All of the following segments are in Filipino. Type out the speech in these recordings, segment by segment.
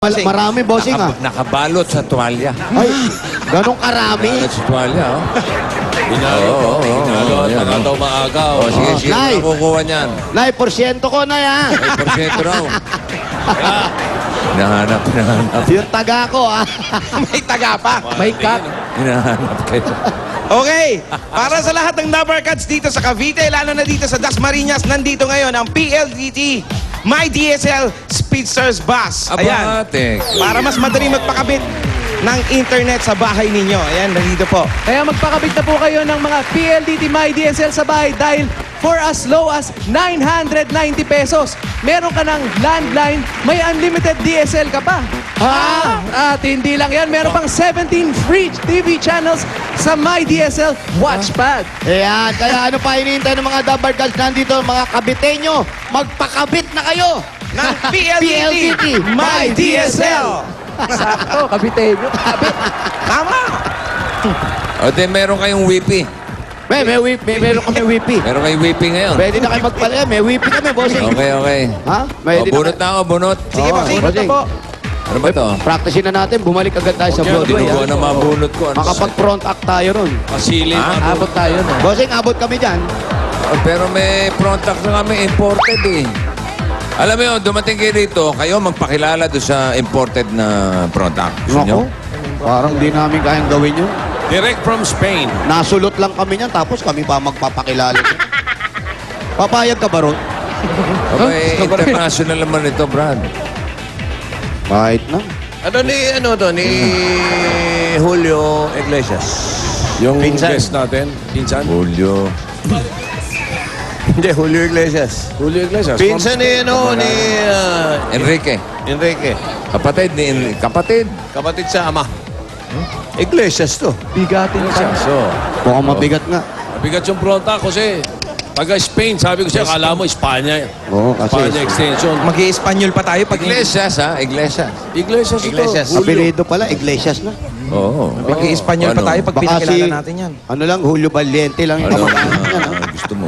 Marami, bossing, Nakabalot sa tuwalya. Ay, ganong karami. Nakabalot sa tuwalya, oh. Hinalo at mga daw maaga. Oh, sige, sino Nay. na kukuha niyan? Nay, porsyento ko na yan. May porsyento raw. Hinahanap. Yung taga ko, May taga pa. May cut. Hinahanap kayo. Okay, para sa lahat ng number cards dito sa Cavite, lalo na dito sa Dasmariñas, nandito ngayon ang PLDT My DSL Speedsters Bus. Ayan, Abate. para mas madali magpakabit ng internet sa bahay ninyo. Ayan, nandito po. Kaya magpakabit na po kayo ng mga PLDT My DSL sa bahay dahil for as low as 990 pesos, meron ka ng landline, may unlimited DSL ka pa. At hindi lang yan, meron pang 17 free TV channels sa My DSL Watchpad. Ayan, kaya ano pa hinihintay ng mga dabar guys nandito, mga kabitenyo, magpakabit na kayo. Ng PLDT My DSL. Sakto, kabitenyo. Kabit. Tama. O, di meron kayong wipi. Meron kami wipi. Meron kayong wipi ngayon. Pwede na kayo magpalaya, may wipi kami, bossing. Okay. Ha? O, bunot na ako, bunot. Sige, bossing. bossing. Ito po. Ano ba to? Practicein na natin, bumalik agad tayo sa Broadway. Dinuguan na mabunot ko. Ano Makapag-front act tayo ron. Pasili na. Abot tayo na. Bossing, abot kami dyan. Pero may product na kami imported eh. Alam mo yun, dumating kayo rito, kayo magpakilala doon sa imported na product. Gusto nyo? Nako, parang di namin kayang gawin yun. Direct from Spain. Nasulot lang kami niyan, tapos kami pa magpapakilala niyan. Papayag ka ba ron? Okay, international naman ito, Brad. Kahit na. Ni Julio Iglesias. Yung guest natin, pinsan. Julio. Hindi, Julio Iglesias. Julio Iglesias. Pinsan ni Enrique. Enrique. Kapatid ni Enrique. Kapatid. Kapatid sa ama. Iglesias to. Bigatin ka. So, Mukhang mabigat nga. Mabigat yung pronta kasi taga Spain. Sabi ko siya, kala mo Espanya. Oo, kasi Espanya extension. Mag-i-Espanyol pa tayo pag Iglesias ha? Iglesias. Iglesias ito. Iglesias. Julio. apelido pala, Iglesias na. Oo. Mag-i-Espanyol pa Ano? tayo pag pinakilala natin yan. Ano lang, Julio Valiente lang yung Ano? kamag-anak niyan. Gusto mo?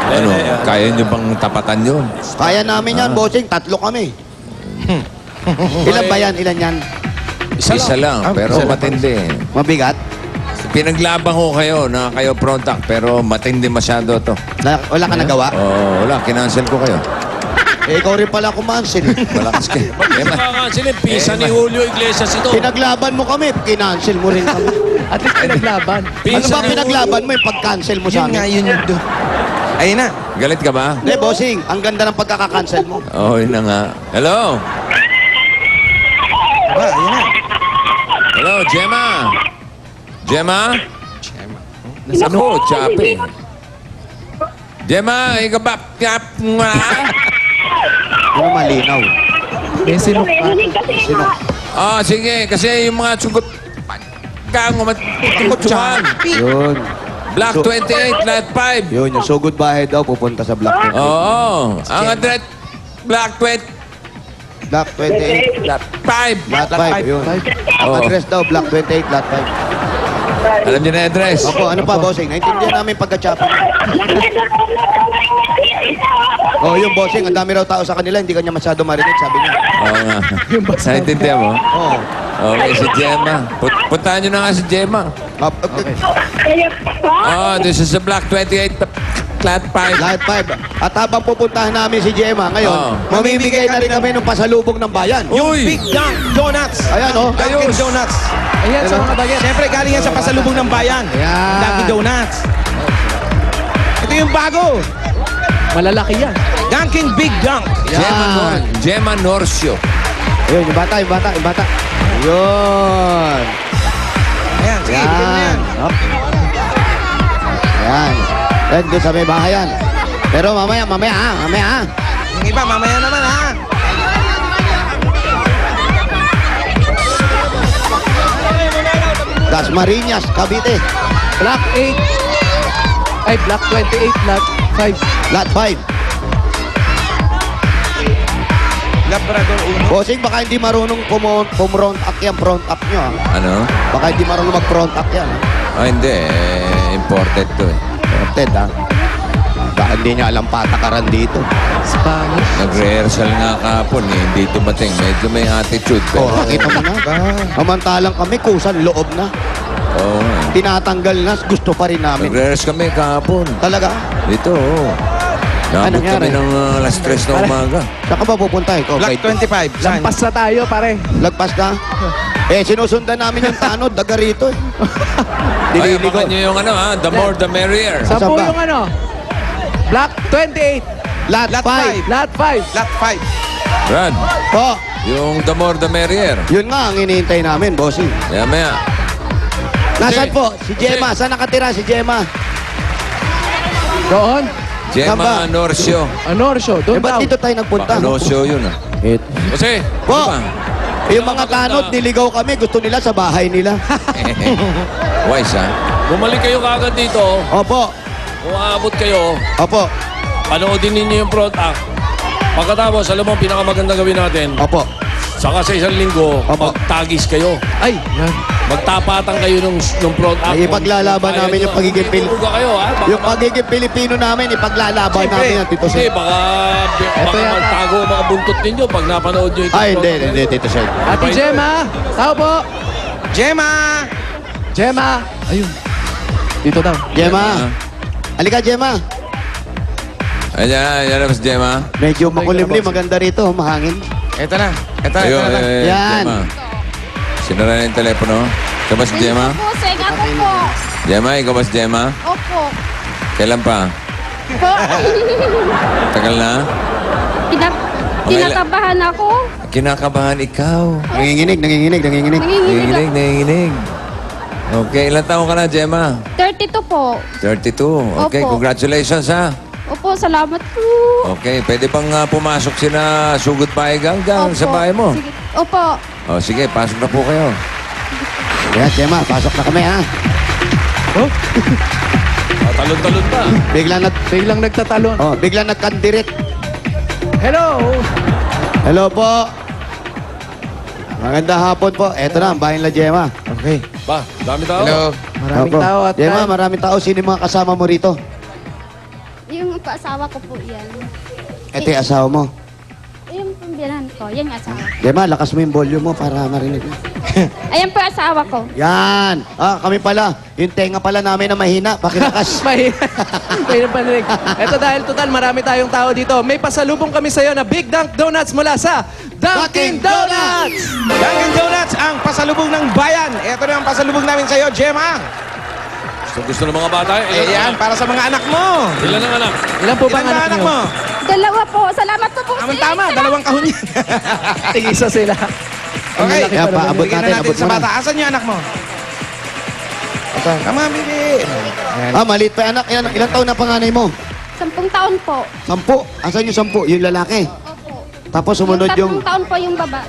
Ano? Kaya nyo bang tapatan yun? Kaya namin yan, bossing, tatlo kami. Ilan ba yan? Ilan yan? Isa lang, pero matindi. Mabigat? Pinaglaban ko kayo na kayo product, pero matindi masyado to. Wala ka nagawa? Oo, wala. Kinancel ko kayo. Eh, ikaw rin pala kumansil. Malakas kayo. Kasi pinsan ni Julio Iglesias ito. Pinaglaban mo kami, kinancel mo rin kami. At least pinaglaban. Ano ba pinaglaban mo yung pag-cancel mo sa Yun nga, amin? yun yung doon. Ayun na. Galit ka ba? Hindi, bossing, ang ganda ng pagkaka-cancel mo. Oo, yun na nga. Hello? Aba, ayun na. Hello, Gemma? Gemma? Ako, Chappy. Gemma, ikaw ba? Nga? Ano malinaw? May sinok pa. Sino? Ah, sige. Kasi yung mga sugot... Kango, matukotsuhan. Yun. Black 28, lot 5. Yun, yung sugod bahay daw pupunta sa Black 28. Oo. Ang address, Black 20, Black 28, lot 5. Lot 5, yun. Ang Oo. address daw, Black 28, Lot 5. Alam niyo na yung address? Opo, ano pa, bossing? Naintindihan namin pagka-chopping. Oh, yung bossing, ang dami raw tao sa kanila, hindi kanya masyado marinig, sabi niya. Oo nga. Naintindihan mo? Oo. Okay, si Gemma. Puntahan niyo na nga si Gemma. Oh, this is the Black 28, lot 5. Lot 5. At habang pupuntahan namin si Gemma ngayon, Oo. mamimigay na rin kami ng pasalubong ng bayan. Yung Uy! Big Dunk Donuts. Ayan, oh. Dunkin' Donuts. Ayan sa mga bagay. Siyempre, galing yan sa pasalubong ng bayan. Ayan. Dunkin' Donuts. Ito yung bago. Malalaki yan. Dunkin' Big Dunk. Yan. Gemma Norcio. Ayun, yung bata, yung bata, yung bata. Yun. Ayan, sige, bigyan mo yan. Up. Ayan. Yan, doon sa may bahayan. Pero mamaya ha. Yung iba, mamaya naman ha. Dasmariñas, Cavite. Black 8. Ay, Black 28, Black 5. Lot 5. Labrador Uno. Bossing, baka hindi marunong pumront up yan, front up nyo. Ha? Ano? Baka hindi marunong mag-front up yan. Ha? Oh, hindi. Imported to eh. Ted, ha? hindi niya alam patakaran dito. Spanish. Nag-rehearsal nga kahapon eh. Hindi dumating. Medyo may attitude. Oh, Pero, nakita mo na. Samantalang kami, kusan loob na. Oo nga. Tinatanggal na, gusto pa rin namin. Nag-rehearse kami kahapon. Talaga? Dito, oo. Naabot nangyari? kami ng alas 3 na umaga. Saan ka ba pupunta? Ikaw, Block guide. 25. Saan? Lampas na tayo, pare. Lagpas na? Sinusundan namin yung tanod, daga rito. Ay, Dililigo. abangan nyo yung ano ha. The more, the merrier. Sa Saan ba? yung ano? Block 28. Lot Lot 5. Lot 5. Lot 5. Brad, Po, yung the more, the merrier. yun nga ang hinihintay namin, bossing. Maya, maya. Nasaan po? Si Gemma. Saan nakatira si Gemma? Doon. Gemma Samba. Norcio. Anorsyo. Eh, Doon ba't daw. dito tayo nagpunta? Baka Norcio yun ah. Kasi, Po, Ano ba? yung mga tanod, niligaw kami. Gusto nila sa bahay nila. Wise ha? bumalik kayo kagad dito. Opo. Kung aabot kayo, Opo. panoodin ninyo yung front act. Pagkatapos, alam mo, ang pinakamaganda gawin natin, Opo. saka sa isang linggo, Opo. magtagis kayo. Ay, yan. Magtapatan kayo ng front act. Ay, ipaglalaban Kung namin kaya yung nyo, pagiging Uga kayo, ha? Baka Yung pagiging Pilipino namin, ipaglalaban Siyempre. namin yan, Tito Hindi, Sen. baka yata. magtago ang mga buntot ninyo pag napanood nyo ito. Ay, hindi, Tito Sen. Ate Gemma. Tao po. Gemma! Gemma. Ayun. Dito daw. Gemma. Halika, Gemma. Ayan, ayan na si Gemma. Medyo makulimlim, maganda rito, mahangin. Ito na. Ito Ayun, na. ayun, Yan. Gemma. Sinara na yung telepono. Ikaw ba si Gemma? Opo, seng. Ako po. Gemma, ikaw ba si Gemma? Opo. Kailan pa? Po. Tagal na? Tinatabahan ako. Kinakabahan ikaw. Nanginginig. Nanginginig Nanginginig, ako. nanginginig. Okay, ilang taon ka na, Gemma? 32 po. 32. Okay, Opo. congratulations ha. Opo, salamat po. Okay, pwede bang pumasok sila Sugod Paigang dyan sa Opo. bahay mo? Sige. Opo. O sige, pasok na po kayo. Yan, Gemma, pasok na kami, ha? Talon-talon pa. Biglang nagtatalon. Biglang nagkandirit. Hello. Hello po. Magandang hapon po. Eto na, ang bahay nila Gemma. Okay. Ba, dami tao. Hello. Maraming Opo. tao at Gemma, maraming tao. Sino yung mga kasama mo rito? Yung asawa ko po yan. Ito yung asawa mo. Yung pambiyanan ko, yan yung asawa. Gemma, lakas mo yung volume mo para marinig. Ayan po yung asawa ko. Yan. Kami pala. Yung tenga pala namin na mahina. Pakilakas. Mahirap panilig. Ito dahil total marami tayong tao dito. May pasalubong kami sa iyo na Big Dunk Donuts mula sa Dunkin' Donuts! Dunkin' Donuts, ang pasalubong ng bayan. Ito na ang pasalubong namin sa iyo, Gemma. Gusto ng mga bata. Ilan ang Yan, anak? para sa mga anak mo. Ilan ang anak? Ilan po ba Ilan ang ba anak anak niyo? mo? Dalawa po. Salamat po po. Tama, dalawang kahon yan. Tigisa sila. Okay. Ang laki Yan, pa naman. paabot Bigyan natin, na natin abot sa mo na. bata. Asan yung anak mo? Come on, baby. Maliit pa yung anak. Ilang taon na panganay mo? 10 taon po. 10. Asan yung 10? Yung lalaki. Opo. Tapos sumunod yung... 3 taon po yung baba.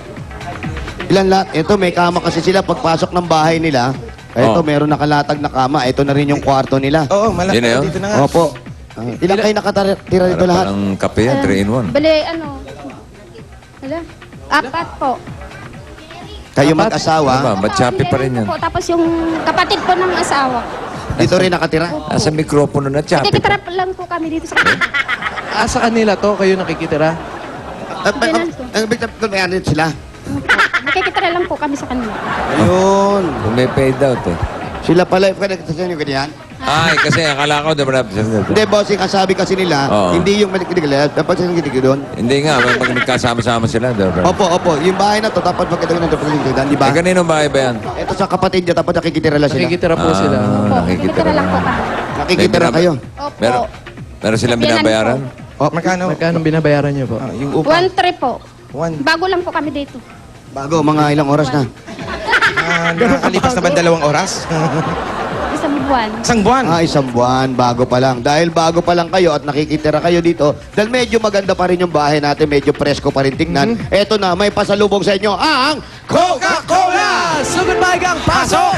Ilan lahat? Ito, may kama kasi sila pagpasok ng bahay nila. Ito, Oh. meron nakalatag na kama. Ito na rin yung kwarto nila. Oo, malaki Yun na yun? dito na nga. Opo. Ilan kayo nakatira dito Para lahat? palang kape yan, 3 in 1. Bale, ano? Hala? 4 po. Kayo Ano ba? mag-asawa, Ba't choppy pa rin yan? Po, tapos yung kapatid po ng asawa. dito rin nakatira? Nasa mikropono na choppy pa. Nakikitrap lang po kami dito sa kanila. Sa kanila to, kayo nakikitira? Ang big time sila. Nakikitira lang po kami sa kanila. Ayun. Kung may paid out eh. Sila pala, yung ganyan. Ay, kasi akala ko, diba? Hindi, bossing, kasabi kasi nila, Oo. hindi yung malikilig, dapat silang kitig doon. Hindi nga, pag nagkasama-sama sila, diba? Opo. Yung bahay na to, dapat magkatagal ng dapat di ba? Eh, kanino bahay ba yan? Ito sa kapatid niya, dapat nakikitira lang sila. Nakikitira po sila. Opo, nakikitira nakikitira lang po kami. Nakikitira May kayo. Opo. Meron silang Biyanan binabayaran? Oh, Magkano? Magkano binabayaran niyo po? Yung upa. 1-3 po. One. Bago lang po kami dito. bago, mga ilang oras na. Nakakalipas na ba 2 oras? Isang buwan. Isang buwan. Isang buwan, bago pa lang. Dahil bago pa lang kayo at nakikitira kayo dito, dahil medyo maganda pa rin yung bahay natin, medyo presko pa rin tingnan. Eto na, may pasalubong sa inyo, ang Coca-Cola! Sugod Paigang, pasok!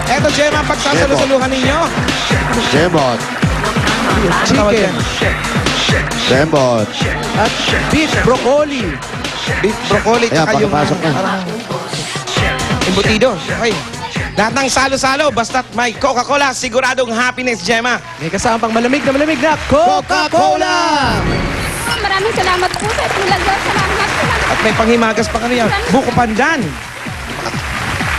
Eto, Gemma, pagsasalusuluhan ninyo. Jembot. Chicken Jembot. at beef broccoli. Beef broccoli, Ayan, tsaka yung pakapasok na. parang embutido. Okay. Lahat ng salo-salo, basta't may Coca-Cola, siguradong happiness, Gemma. May kasama pang malamig na Coca-Cola! Maraming salamat po sa Itbulaga. Salamat. At may panghimagas pa kanina. Buko pandan.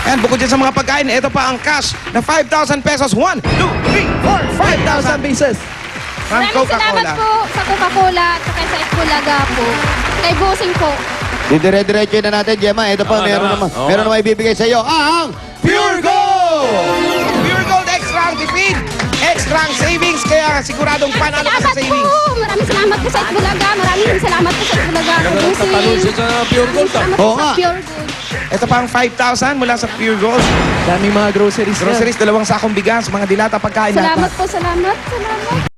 Ayan, bukod dyan sa mga pagkain, ito pa ang cash na 5,000 pesos. 1, 2, 3, 4, 5,000 pieces. From Maraming salamat Coca-Cola. po sa Coca-Cola at saka sa Itbulaga po. Kay Bossing po. Dire-diretso na natin, Gemma. Ito pa, meron naman ibibigay sa iyo. Ang Pure Gold! Pure Gold Extra ang tipid. Extra ang savings, kaya siguradong panalo ka sa Salamat savings. po. Maraming salamat po sa Itbulaga. Maraming salamat po sa Itbulaga. Kay Bossing. Tatalon siya sa Pure Gold. Salamat Oo po sa nga. Pure Gold. Ito pa ang 5,000 mula sa Pure Gold. Daming mga groceries yan. Groceries, 2 sakong bigas, mga dilata, pagkain. lahat. Salamat po. Salamat. Salamat.